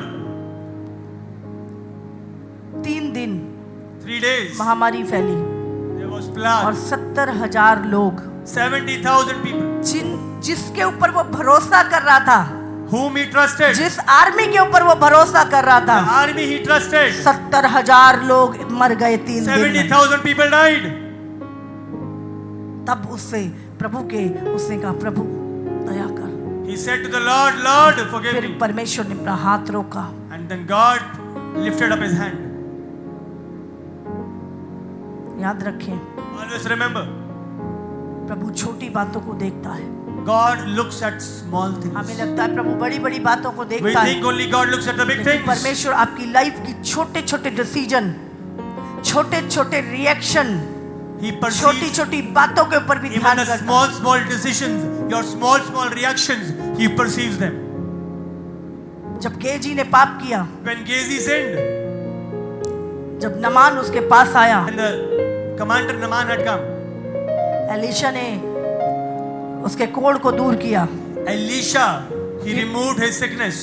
3 दिन 3 days. महामारी फैली There was और plague. 70,000 लोग 70,000 people. जिसके ऊपर वो भरोसा कर रहा था, Whom he trusted. जिस आर्मी के ऊपर वो भरोसा कर रहा The था, army he trusted. 70,000 लोग मर गए 3 दिन में। 70,000 people died. तब उससे प्रभु के उसने कहा प्रभु दया कर। He said to the Lord, Lord, forgive फिर me. परमेश्वर ने अपना हाथ रोका। And then God lifted up his hand. याद रखें, Always remember, प्रभु छोटी बातों को देखता है। God looks at small हमें things. लगता है प्रभु बड़ी बड़ी बातों को We देखता है, think only God looks at the big लेकिन things. परमेश्वर आपकी लाइफ की छोटे छोटे डिसीजन, छोटे छोटे रिएक्शन, He छोटी perceives छोटी बातों के ऊपर भी even ध्यान the करता है। small decisions, your small reactions, He perceives them. जब गेजी ने पाप किया, When Gehazi sinned, जब नमान उसके पास आया, and the commander Naaman had come, Elisha ने उसके कोढ़ को दूर किया। Elisha, he removed his sickness.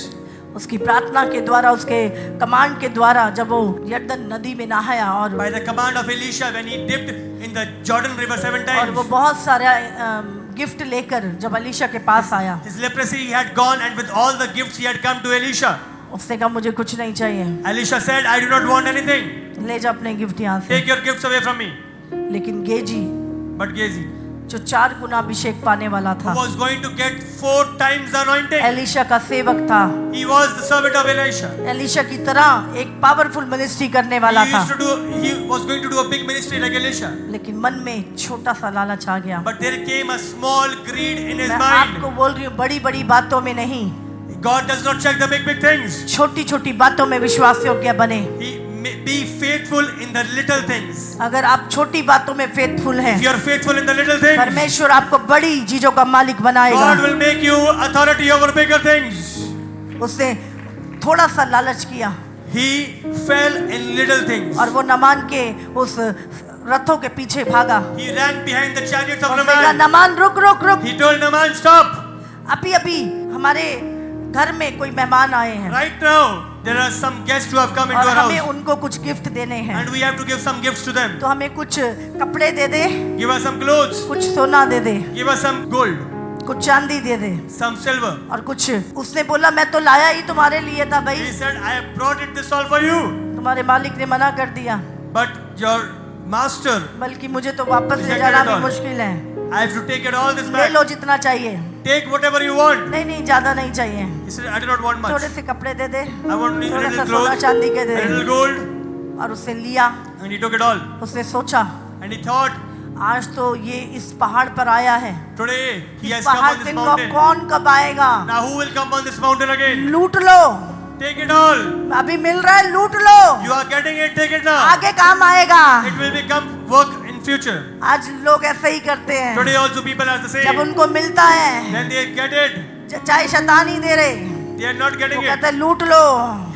उसकी प्रार्थना के द्वारा, उसके कमांड के द्वारा, जब वो यरदन नदी में नहाया और By the command of Elisha, when he dipped in the Jordan River 7 और वो times, बहुत सारा गिफ्ट लेकर जब एलीशा के पास आया, his leprosy he had gone, and with all the gifts he had come to Elisha. उसने कहा मुझे कुछ नहीं चाहिए, Elisha said, I do not want anything. ले जा अपने गिफ्ट यहाँ से। Take your gifts away from me. लेकिन गेजी But Gehazi, जो 4 गुना अभिषेक पाने वाला who था, was going to get 4 times the anointing, Elisha का सेवक था, he was the servant of Elisha. Elisha की तरह एक पावरफुल मिनिस्ट्री करने वाला था, He was going to do a big ministry like Elisha. लेकिन मन में छोटा सा लालच आ गया। But there came a small greed in his मैं mind. आपको बोल रही हूँ, बड़ी बड़ी बातों में नहीं, God does not check the big things. छोटी छोटी बातों में विश्वास योग्य बने। He may be faithful in the little things. अगर आप छोटी बातों में फेथफुल हैं, If you are faithful in the little things, परमेश्वर आपको बड़ी चीजों का मालिक बनाएगा। God will make you authority over bigger things. उसने थोड़ा सा लालच किया He fell in little things. और वो नमान के उस रथों के पीछे भागा। He ran behind the chariots of उसने कहा Naaman. नमान रुक रुक रुक, He told Naaman, stop. अभी अभी हमारे घर में कोई मेहमान आए हैं Right now, there are some guests who have come into और our हमें house. उनको कुछ गिफ्ट देने हैं, And we have to give some gifts to them. तो हमें कुछ कपड़े दे दे, Give us some clothes. कुछ सोना दे दे, Give us some gold. कुछ चांदी दे दे Some silver. और कुछ। उसने बोला मैं तो लाया ही तुम्हारे लिए था भाई, He said, I have brought it this all for you. तुम्हारे मालिक ने मना कर दिया, But your master, बल्कि मुझे तो वापस ले Rejected जाना it भी all. मुश्किल है। I have to take it all this ले back. लो जितना चाहिए। Take whatever you want. नहीं नहीं, ज्यादा नहीं चाहिए, He said, I do not want much. थोड़े से कपड़े दे दे, I want a थोड़ा सा little सोना clothes, चांदी के दे a little दे। gold. और उसने लिया, And he took it all. उसने सोचा And he thought, आज तो ये इस पहाड़ पर आया है, today he इस has come पहाड़ on पे this को mountain. कौन कब आएगा? Now who will come on this mountain again? लूट लो, Take it all. अभी मिल रहा है, लूट लो, You are getting it, take it now. आगे काम आएगा। It will become work in future. आज लोग ऐसे ही करते हैं, Today also people are the जब same. उनको मिलता है, Then they get it. चाहे शैतान ही दे रहे, They are not वो getting कहते it. हैं लूट लो,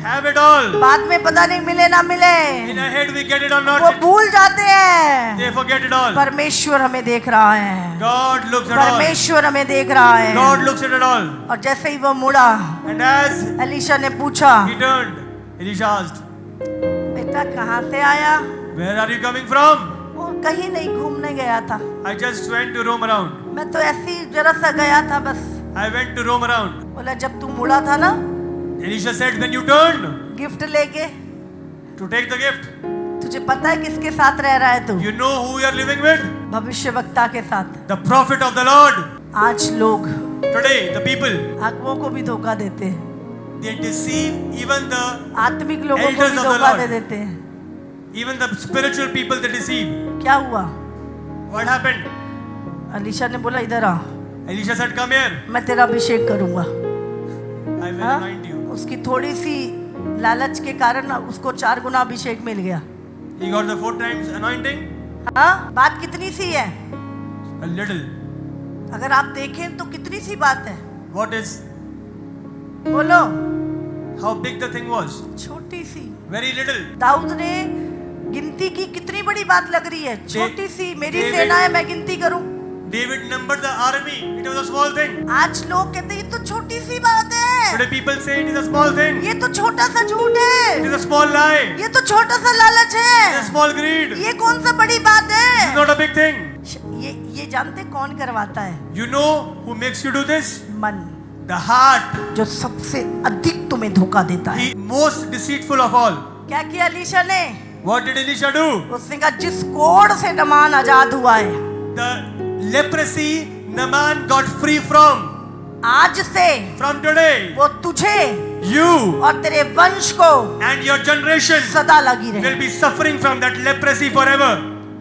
Have it all. बाद में पता नहीं मिले ना मिले, In our head we get it or वो not. भूल जाते हैं। They forget it all. परमेश्वर हमें देख रहा है, God looks at all. परमेश्वर हमें देख रहा है। God looks at it all. और जैसे ही वो मुड़ा, And as एलीशा ने पूछा he turned, Elisha asked, बेटा कहाँ से आया? where are you coming from? वो कहीं नहीं घूमने गया था, I just went to roam around. मैं तो ऐसे ही जरा सा गया था बस। I went to roam around. बोला जब तू मुड़ा था ना Elisha said, when you turned gift लेके, to take the gift, तुझे पता है किसके साथ रह रहा है तू? you know who you are living with? भविष्यवक्ता के साथ। The prophet of the Lord. आज लोग Today, the people, आत्माओं को भी धोखा देते हैं, they deceive even the आत्मिक लोगों को Elders भी of the धोखा Lord. दे देते हैं। even the spiritual people they deceive. क्या हुआ? What happened? अलीशा ने बोला इधर आ, Elisha said, "Come here. मैं तेरा अभिषेक करूंगा। I will हाँ? anoint you." उसकी थोड़ी सी लालच के कारण उसको 4 गुना अभिषेक मिल गया। He got the 4 times anointing. हाँ, बात कितनी सी है? A little. अगर आप देखें तो कितनी सी बात है, What is? बोलो। How big the thing was? छोटी सी। Very little. दाऊद ने गिनती की, कितनी बड़ी बात लग रही है, छोटी सी, मेरी David- सेना है, मैं गिनती करूं। David numbered the army. It was a small thing. आज लोग कहते हैं ये तो छोटी सी बात है, Today people say it is a small thing. ये तो छोटा सा झूठ It है, is a small lie. ये तो छोटा सा लालच It is a है, small greed. ये कौन सा बड़ी बात This is है? not a big thing. ये जानते कौन करवाता है? You know who makes you do this? मन, The heart. जो सबसे अधिक तुम्हें धोखा देता है। He most deceitful of all. क्या किया अलीशा ने? What did Elisha do? उसने कहा जिस कोड़ से नमान आजाद हुआ है, The leprosy Naaman got free from. आज से From today, वो तुझे you और तेरे वंश को and your generation सदा लगी रहे। will be suffering from that leprosy forever.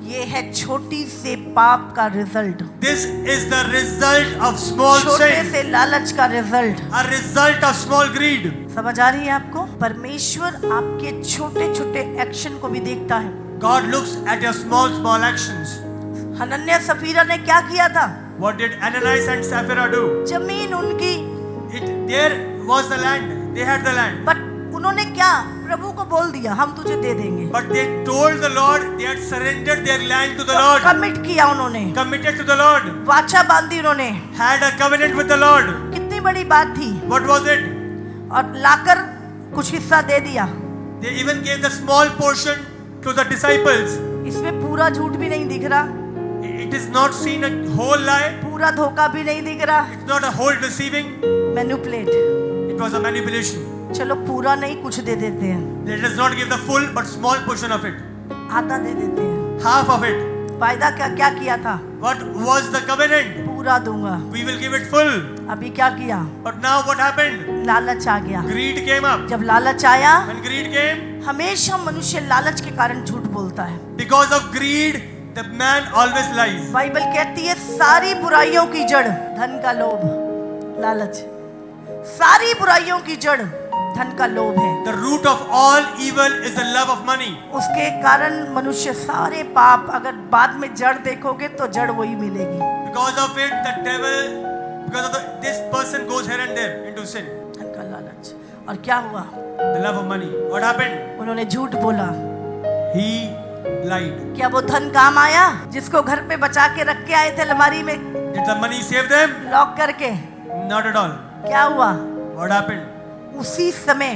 ये है छोटी से पाप का result, This is the result of small छोटे sin. से लालच का result. A result of small greed. समझ आ रही है आपको? परमेश्वर आपके छोटे छोटे एक्शन को भी देखता है। God looks at your small actions. Hananya Safira ने क्या किया था? What did Ananias and Sapphira do? जमीन उनकी, There was the land. They had the land. But उन्होंने क्या प्रभु को बोल दिया, हम तुझे दे देंगे। But they told the Lord, they had surrendered their land to the Lord. Commit किया उन्होंने, Committed to the Lord. वाचा बांधी उन्होंने। Had a covenant with the Lord. कितनी बड़ी बात थी। What was it? और लाकर कुछ हिस्सा दे दिया। They even gave the small portion to the disciples. इसमें पूरा झूठ भी नहीं दिख रहा, It is not seen a whole lie. पूरा धोखा भी नहीं दिख रहा। It's not a whole deceiving. Manipulate. It was a manipulation. चलो पूरा नहीं, कुछ दे देते हैं, Let us not give the full but small portion of it. आधा दे देते हैं। Half of it. वायदा क्या क्या किया था? What was the covenant? पूरा दूंगा। We will give it full. अभी क्या किया? But now what happened? लालच आ गया। Greed came up. जब लालच आया, When greed came, हमेशा मनुष्य लालच के कारण झूठ बोलता है। because of greed, the man always lies. Bible कहती है सारी बुराइयों की जड़ धन का लोभ, लालच। सारी बुराइयों की जड़ धन का लोभ है। The root of all evil is the love of money. उसके कारण मनुष्य सारे पाप, अगर बाद में जड़ देखोगे तो जड़ वही मिलेगी। Because of it, the devil, because of this person goes here and there into sin. धन का लालच। और क्या हुआ? The love of money. What happened? उन्होंने झूठ बोला। He lied. क्या वो धन काम आया जिसको घर पे बचा के रख के आए थे अलमारी में Did the money save them? Lock करके? Not at all. क्या हुआ? What happened? उसी समय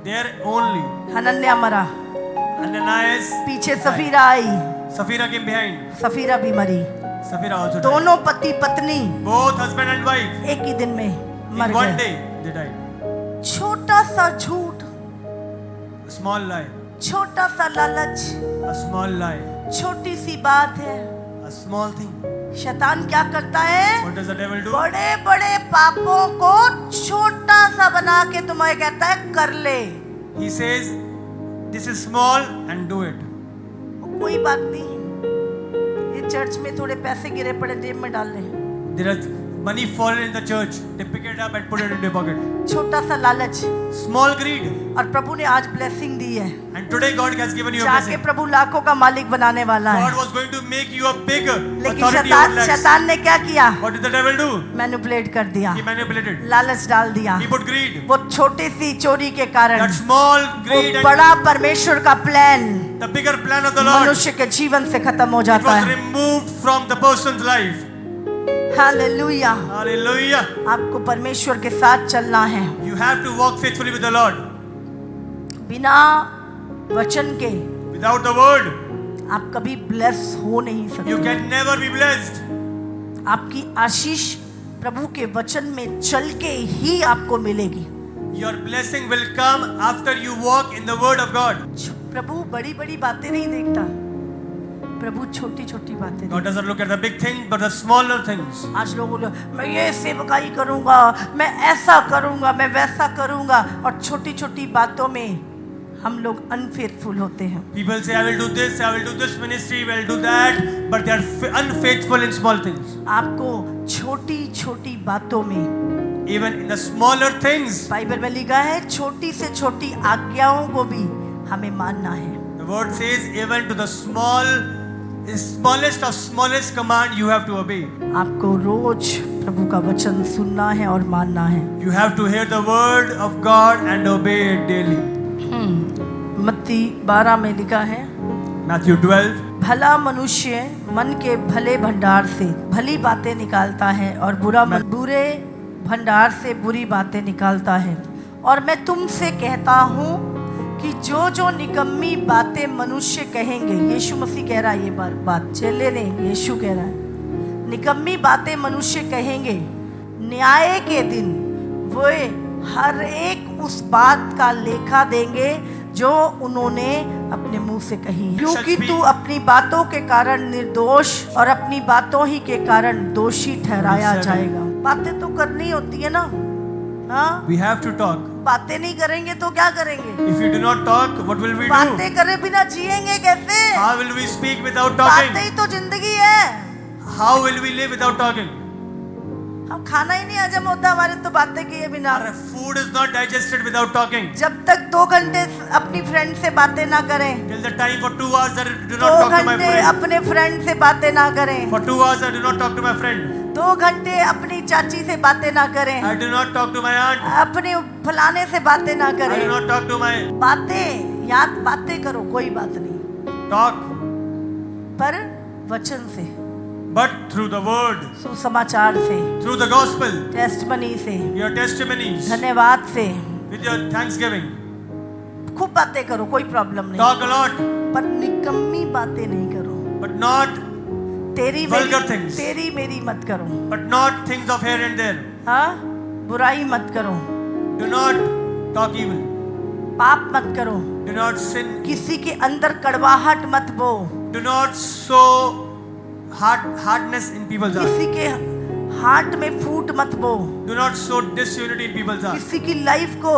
There only हनन्या मरा, Ananias, पीछे सफीरा आई, Sapphira came behind. सफीरा भी मरी। Sapphira also died. दोनों पति पत्नी Both husband and wife. एक ही दिन में मर In one गए। day, they died. छोटा सा झूठ, A small lie. छोटा सा लालच, A small lie. छोटी सी बात है। A small thing. शैतान क्या करता है? What does the devil do? बड़े बड़े पापों को छोटा सा बना के तुम्हें कहता है कर ले। He says, this is small and do it. कोई बात नहीं, ये चर्च में थोड़े पैसे गिरे पड़े, जेब में डाल ले। There is money fallen in the church. They pick it up and put it in their pocket. छोटा सा लालच। Small greed. और प्रभु ने आज ब्लेसिंग दी है, And today God has given you a जाके blessing. प्रभु लाखों का मालिक बनाने वाला है। God was going to make you a big लेकिन authority over lakhs. शैतान ने क्या किया? What did the devil do? Manipulate कर दिया, He manipulated. लालच डाल दिया। He put greed. वो छोटी सी चोरी के कारण That small वो greed and बड़ा परमेश्वर का plan the bigger plan of the Lord, मनुष्य के जीवन से खत्म हो it जाता was है। removed from the person's life. Hallelujah. Hallelujah. आपको परमेश्वर के साथ चलना है, You have to walk faithfully with the Lord. बिना वचन के Without the word, आप कभी ब्लेस हो नहीं you सकते। can never be blessed. आपकी आशीष प्रभु के वचन में चल के ही आपको मिलेगी। Your blessing will come after you walk in the word of God. प्रभु बड़ी बड़ी बातें नहीं देखता, प्रभु छोटी छोटी बातें God doesn't look at the big things, but the smaller things. आज लोग बोले मैं ये सेवकाई करूंगा, मैं ऐसा करूंगा, मैं वैसा करूंगा, और छोटी छोटी बातों में हम लोग अनफेथफुल होते हैं। People say, I will do this, I will do this ministry, I will do that, but they are unfaithful in small things. आपको छोटी छोटी बातों में, Even in the smaller things, Bible में लिखा है छोटी से छोटी आज्ञाओं को भी हमें मानना है। the word says, even to the smallest of smallest command, you have to obey. आपको रोज प्रभु का वचन सुनना है और मानना है। You have to hear the word of God and obey it daily. मत्ती 12 में लिखा है, Matthew 12. भला मनुष्य मन के भले भंडार से भली बातें निकालता है और बुरे भंडार से बुरी बातें निकालता है। और मैं तुमसे कहता हूँ कि जो जो निकम्मी बातें मनुष्य कहेंगे, यीशु मसीह कह रहा है ये बात, चेले ने, यीशु कह रहा है, निकम्मी बातें मनुष्य कहेंगे, न्याय के दिन वो हर एक उस बात का लेखा देंगे जो उन्होंने अपने मुंह से कही है। क्योंकि तू अपनी बातों के कारण निर्दोष और अपनी बातों ही के कारण दोषी ठहराया जाएगा। बातें तो करनी होती है ना, हाँ? We have to talk. बातें नहीं करेंगे तो क्या करेंगे? If we do not talk, what will we do? बातें करे बिना जिएंगे कैसे? How will we speak without talking? बातें ही तो जिंदगी है। How will we live without talking? हम खाना ही नहीं हजम होता हमारे तो बातें किए बिना। Our food is not digested without talking. जब तक 2 घंटे अपनी फ्रेंड से बातें ना करें, Till the time for 2 hours I do 2 not talk to my घंटे friend. अपने फ्रेंड से बातें ना करें, For 2 hours I do not talk to my friend. 2 घंटे अपनी चाची से बातें ना करें, I do not talk to my aunt. अपने फलाने से बातें ना I do करें। not talk to my बातें करो, कोई बात नहीं, talk, पर वचन से, but through the word, सुसमाचार से, through the gospel, टेस्टमनी से, your testimonies, धन्यवाद से, with your thanksgiving. खूब बातें करो, कोई प्रॉब्लम नहीं, Talk a lot, पर निकम्मी बातें नहीं करो। but not vulgar things. तेरी मेरी मत करो, but not things of here and there. हाँ? बुराई मत करो, Do not talk evil. पाप मत करो, Do not sin. किसी के अंदर कड़वाहट मत बो, Do not sow hardness in people's hearts. किसी के हार्ट में फूट मत बो, Do not sow disunity in people's hearts. किसी की लाइफ को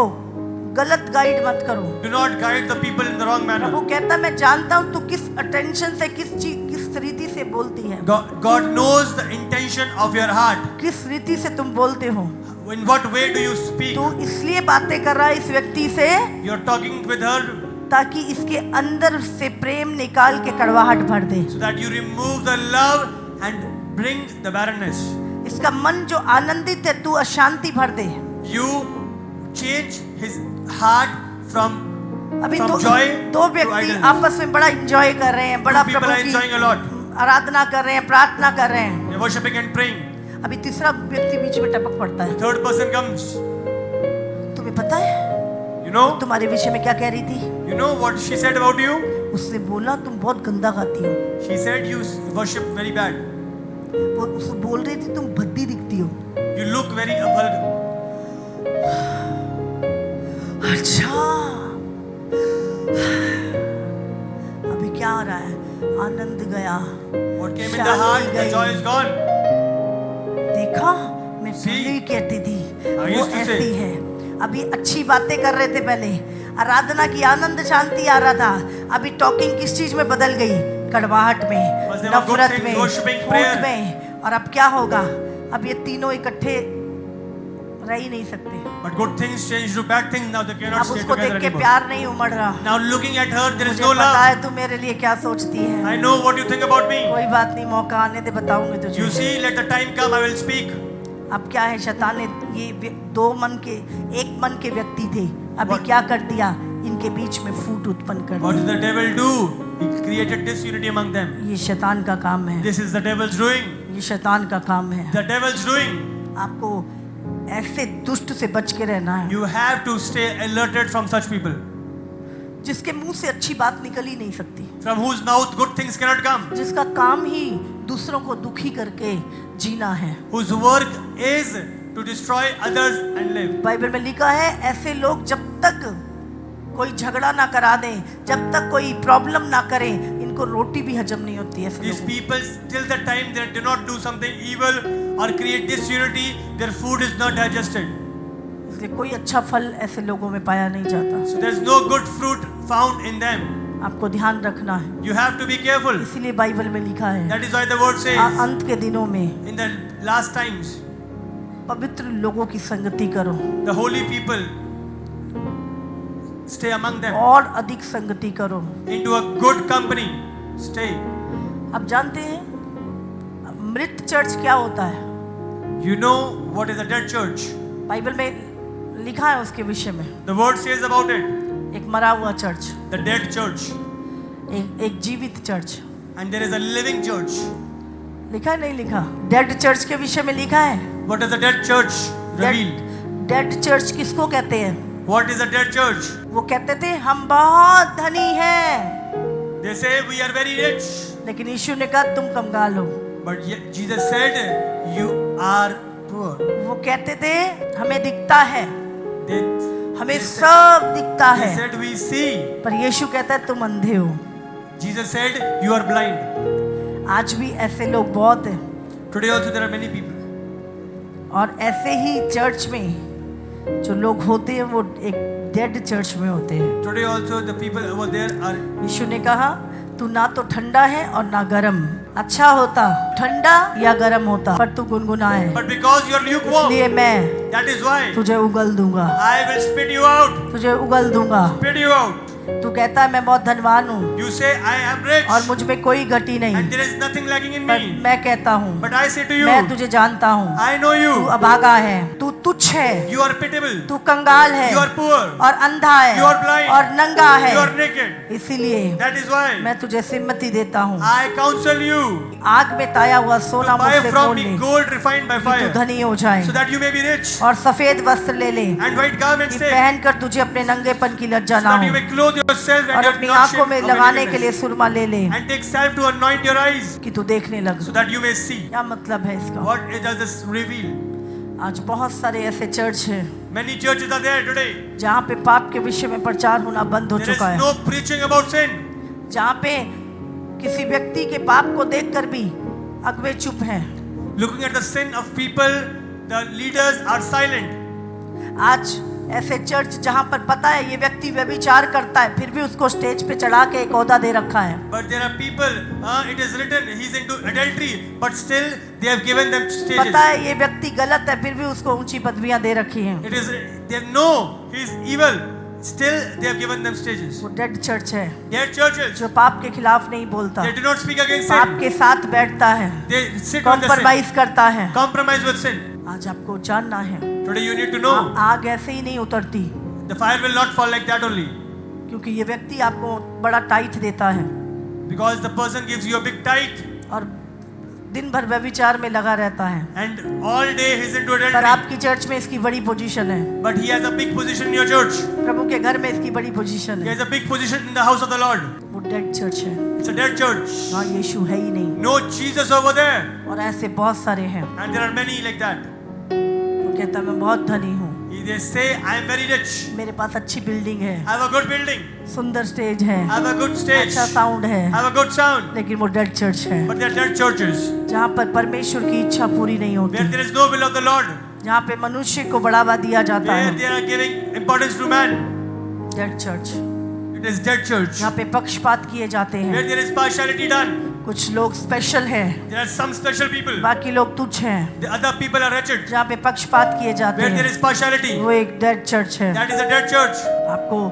गलत गाइड मत करो। Do not guide the people in the wrong manner. प्रभु कहता मैं जानता हूँ तू किस अटेंशन से किस रीति से बोलती है, God knows the intention of your heart. किस रीति से तुम बोलते हो। In what way do you speak? तू इसलिए बातें कर रहा है इस व्यक्ति से You're talking with her ताकि इसके अंदर से प्रेम निकाल के कड़वाहट भर दे, so that you remove the love and bring the barrenness. इसका मन जो आनंदित है तू अशांति भर दे। You change his heart from अभी joy दो to व्यक्ति idleness. आपस में बड़ा एंजॉय कर रहे हैं, बड़ा Two people Prabhu are enjoying a lot. की आराधना कर रहे हैं, प्रार्थना कर रहे हैं। They're worshiping and praying. अभी तीसरा व्यक्ति बीच में टपक पड़ता है। Third person comes. तुम्हें पता है You know? तुम्हारे विषय में क्या कह रही थी? You know what she said about you? उससे बोला तुम बहुत गंदा गाती हो। She said you worship very bad. वो उससे बोल रही थी तुम भद्दी दिखती हो। You look very vulgar. अच्छा, अभी क्या हो रहा है? आनंद गया, What came in the heart, the joy is gone. देखा मैं See? पहले कहती थी I वो used to say. ऐसी है। अभी अच्छी बातें कर रहे थे पहले, आराधना की आनंद शांति आ रहा था, अभी टॉकिंग किस चीज में बदल गई? कड़वाहट में, Was there were good नफरत things, में, worshipping, फूट prayer. में। और अब क्या होगा? अब ये तीनों इकट्ठे रह ही नहीं सकते। But good things change to bad things. Now they cannot अब stay उसको together देख के anymore. प्यार नहीं उमड़ रहा। Now looking at her, there is मुझे no पता love. है तू मेरे लिए क्या सोचती है। I know what you think about me. कोई बात नहीं, मौका आने दे, बताऊंगी तुझे। You see, let the time come, I will speak. अब क्या है, शैतान ने ये एक मन के व्यक्ति थे, अभी What? क्या कर दिया? इनके बीच में फूट उत्पन्न कर What the. did the devil do? He created disunity among them. ये शैतान का काम है, This is the devil's doing. ये शैतान का काम है। The devil's doing. आपको ऐसे दुष्ट से बच के रहना है You have to stay alerted from such people, जिसके मुंह से अच्छी बात निकल ही नहीं सकती, from whose mouth good things cannot come, जिसका काम ही दूसरों को दुखी करके जीना है। whose work is to destroy others and live. Bible में लिखा है ऐसे लोग जब तक कोई झगड़ा ना करा दें, जब तक कोई प्रॉब्लम ना करें, इनको रोटी भी हजम नहीं होती है ऐसे These लोगों people, till the time they do not do something evil or create disunity, their food is not digested. को। इसलिए कोई अच्छा फल ऐसे लोगों में पाया नहीं जाता। So there is no good fruit found in them. आपको ध्यान रखना है, You have to be careful. इसीलिए बाइबल में लिखा है That is why the word says, अंत के दिनों में in the last times, पवित्र लोगों की संगति करो the holy people stay among them. और अधिक संगति करो। Into a good company, stay. आप जानते हैं मृत चर्च क्या होता है? You know what is a dead church? Bible में लिखा है उसके विषय में, The word says about it, एक मरा हुआ चर्च, the dead church, एक जीवित church. and there is a living church. लिखा है नहीं लिखा? डेड चर्च के विषय में लिखा है। What is a dead church revealed? Dead church किसको कहते हैं? What is a dead church? वो कहते थे हम बहुत धनी हैं, They say we are very rich, लेकिन यीशु ने कहा तुम कंगाल हो। but yet Jesus said you are poor. वो कहते थे हमें दिखता है, They, हमें they said, सब दिखता they है, said we see. पर यीशु कहता है तुम अंधे हो। Jesus said you are blind. आज भी ऐसे लोग बहुत हैं, Today also there are many people. और ऐसे ही चर्च में जो लोग होते हैं वो एक डेड चर्च में होते हैं। Today also the people over there are. यीशु ने कहा तू ना तो ठंडा है और ना गरम। अच्छा होता ठंडा या गरम होता, पर तू गुनगुना है, But because you are lukewarm, इसलिए मैं that is why तुझे उगल दूंगा, I will spit you out. तुझे उगल दूंगा। Spit you out. तू कहता है मैं बहुत धनवान हूँ You say I am rich और मुझ में कोई घटी नहीं, and there is nothing lacking in पर me. मैं कहता हूँ But I say to you, मैं तुझे जानता हूँ, I know तू you. अभागा है, तू तुच्छ है, You are pitiable. तू कंगाल है You are poor. और अंधा है You are blind. और नंगा है। You are naked. इसीलिए That is why मैं तुझे सम्मति देता हूँ, I counsel you आग में ताया हुआ to सोना buy मुझसे from मोल me ले, gold refined by कि तू fire, धनी हो जाए, so that you may be rich, और सफेद वस्त्र ले ले and white garments कि take, पहनकर तुझे अपने नंगेपन की लज्जा so ना that you हो, may clothe yourself and और you अपनी are not आंखों में ashamed of लगाने your के लिए nakedness, सुरमा ले ले and take salve to anoint your eyes, कि तू देखने लग। so that you may see. क्या मतलब है इसका? What does this reveal? आज बहुत सारे ऐसे चर्च हैं Many churches are there today. जहाँ पे पाप के विषय में प्रचार होना बंद हो There is चुका है, no preaching about sin. जहाँ पे किसी व्यक्ति के पाप को देखकर भी अगुवे चुप हैं। Looking at the sin of people, the leaders are silent. आज ऐसे चर्च जहाँ पर पता है ये व्यक्ति व्यभिचार करता है, फिर भी उसको स्टेज पे चढ़ा के एक ओहदा दे रखा है। But there are people, it is written he's into adultery, but still they have given them stages. पता है ये व्यक्ति गलत है, फिर भी उसको ऊंची पदवियां दे रखी हैं। It is, they know he's evil, still they have given them stages. वो डेड चर्च है They are churches. जो पाप के खिलाफ नहीं बोलता, They do not speak against पाप sin. के साथ बैठता है, They sit with the sin. Compromise करता है। Compromise with sin. आज आपको जानना है Today you need to know आग ऐसे ही नहीं उतरती, the fire will not fall like that only. क्योंकि ये व्यक्ति आपको बड़ा टाइट देता है Because the person gives you a big tithe और दिन भर व्यभिचार में लगा रहता है, and all day he's into पर adultery. आपकी चर्च में इसकी बड़ी पोजीशन है, But he has a big position in your church. प्रभु के घर में इसकी बड़ी पोजीशन He है। has a big position in the house of the Lord. वो डेड चर्च है, It's a dead church. वहाँ यीशु है ही नहीं। No Jesus over there. और ऐसे बहुत सारे हैं, And there are many like that. वो कहता है मैं बहुत धनी हूँ, They say I am very rich. मेरे पास अच्छी बिल्डिंग है, I have a good building. सुंदर स्टेज है, I have a good stage. अच्छा साउंड है, I have a good sound. लेकिन वो डेड चर्च है But they are dead churches जहाँ पर परमेश्वर की इच्छा पूरी नहीं होती, where there is no will of the Lord. जहाँ पे मनुष्य को बढ़ावा दिया जाता Where है। they are giving importance to man. Dead church It is dead church. जहाँ पे पक्षपात किए जाते Where हैं, there is partiality done. कुछ लोग स्पेशल हैं, There are some special people. बाकी लोग तुच्छ हैं। The other people are wretched. जहाँ पे पक्षपात किए जाते Where there हैं, is partiality. वो एक डेड चर्च है। That is a dead church. आपको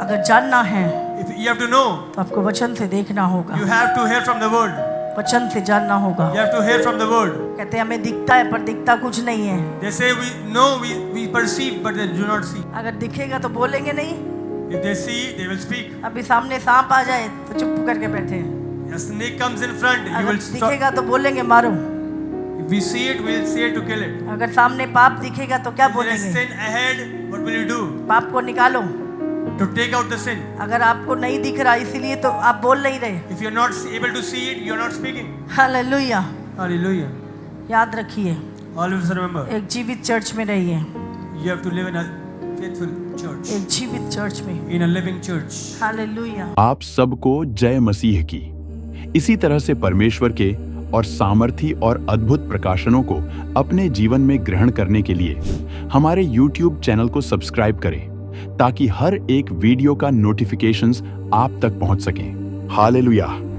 अगर जानना है If you have to know, तो आपको वचन से देखना होगा, you have to hear from the word. वचन से जानना होगा। You have to hear from the word. कहते हैं हमें दिखता है पर दिखता कुछ नहीं है। They say we know, we perceive, but they do not see. अगर दिखेगा तो बोलेंगे नहीं, If they see, they will speak. अभी सामने सांप आ जाए तो चुप करके बैठे हैं, A snake comes in front, you अगर will stop. दिखेगा तो बोलेंगे मारो, If we see it, we will say it to kill it. अगर सामने पाप दिखेगा तो क्या If there is बोलेंगे? sin ahead, what will you do? पाप को निकालो। To take out the sin. अगर आपको नहीं दिख रहा इसीलिए तो आप बोल नहीं रहे। If you are not able to see it, you are not speaking. Hallelujah. Hallelujah. याद रखिए, Always remember, एक जीवित चर्च में रहिए, you have to live in a faithful church, एक जीवित चर्च में, in a living church. Hallelujah. आप सबको जय मसीह की। इसी तरह से परमेश्वर के और सामर्थी और अद्भुत प्रकाशनों को अपने जीवन में ग्रहण करने के लिए हमारे YouTube चैनल को सब्सक्राइब करें ताकि हर एक वीडियो का नोटिफिकेशंस आप तक पहुंच सकें। हालेलुया।